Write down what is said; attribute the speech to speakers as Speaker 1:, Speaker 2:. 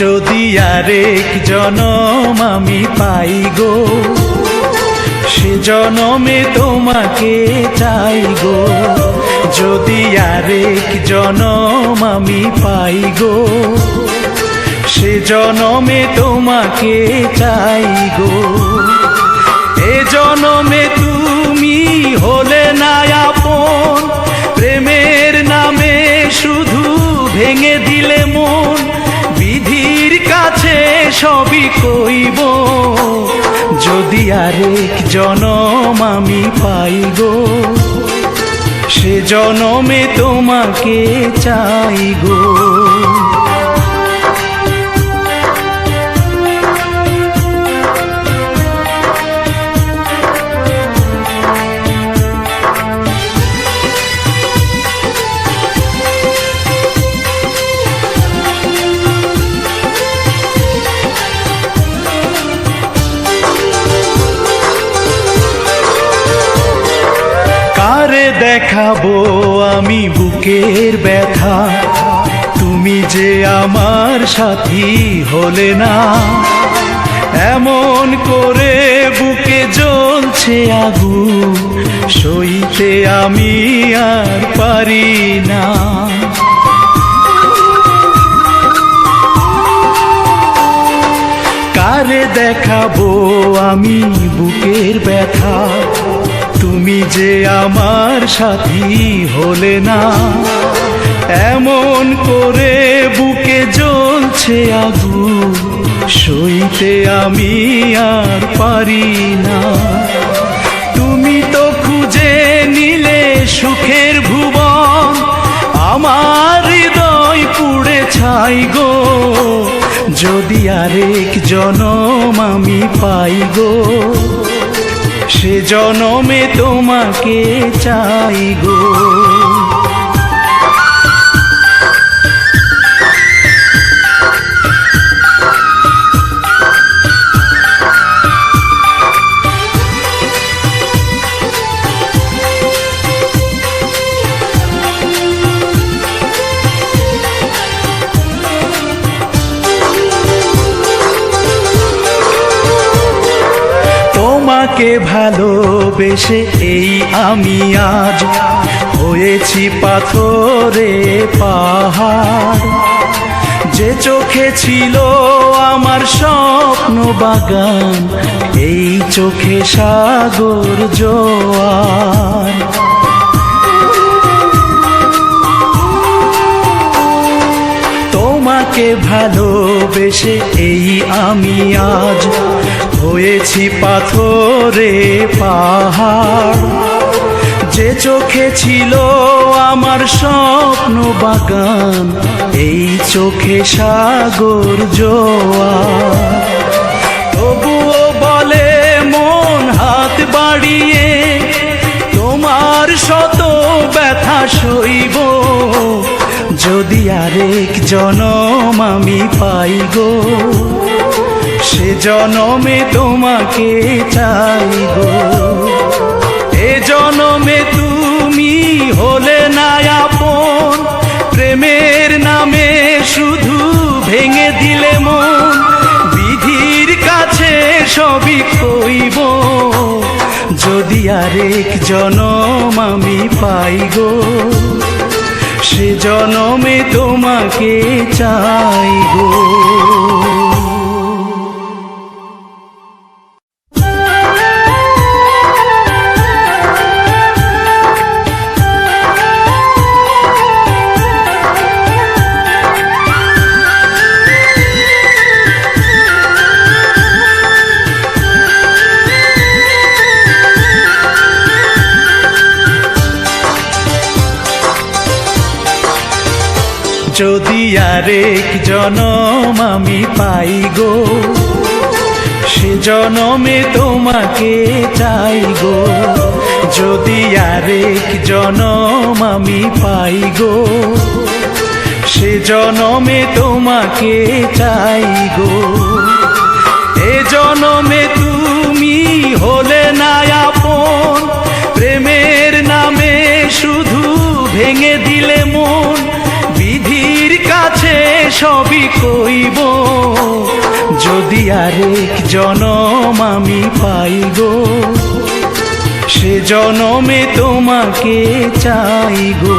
Speaker 1: যদি আরেক জনম আমি পাই গো, সে জনমে তোমাকে চাই গো। যদি আরেক জনম আমি পাই গো, সে জনমে তোমাকে চাই গো। এ জনমে তুমি হলে না আপন, প্রেমের নামে শুধু ভেঙে দিলে মন। বিধির কাছে সবই কইব, যদি আরেক জনম আমি পাই গো, সে জনমে তোমাকে চাই গো। কারে দেখাবো আমি বুকের ব্যথা, তুমি যে আমার সাথী হলে না। এমন করে বুকে জ্বলছে আগুন, সইতে আমি আর পারি না। কারে দেখাবো আমি বুকের ব্যথা, তুমি যে আমার সাথী হলে না। এমন করে বুকে জ্বলছে আগুন, সইতে আমি আর পারি না। তুমি তো খুঁজে নিলে সুখের ভুবন, আমার হৃদয় পুড়ে ছাই গো। যদি আরেক জনম আমি পাই গো, সে জনমে তোমাকে চাই গো। তোমাকে ভালোবেসে এই আমি আজ হয়েছি পাথরে পাহাড়। যে চোখে ছিল আমার স্বপ্ন বাগান, এই চোখে সাগর জোয়ার। তোমাকে ভালোবেসে এই আমি আজ হয়েছি পাথরে পাহাড়। যে চোখে ছিল আমার স্বপ্ন বাগান, এই চোখে সাগর জোয়ার। তবুও বলে মন হাত বাড়িয়ে, তোমার শত ব্যথা সইব। যদি আরেক জনম আমি পাই গো, সে জনমে তোমাকে চাই গো। এ জনমে তুমি হলে না আপন, প্রেমের নামে শুধু ভেঙে দিলে মন। বিধির কাছে সবই কইব, যদি আরেক জনম আমি পাই গো, সে জনমে তোমাকে চাই গো। যদি আরেক জনম আমি পাই গো, সে জনমে তোমাকে চাই গো। যদি আরেক জনম আমি পাই গো, সে জনমে তোমাকে চাই গো। এ জনমে তুমি হলে না আপন, প্রেমের নামে শুধু ভেঙে দিলে মন। বিধির কাছে সবই কইব, আরেক জনম আমি পাই গো, সে জনমে তোমাকে চাই গো।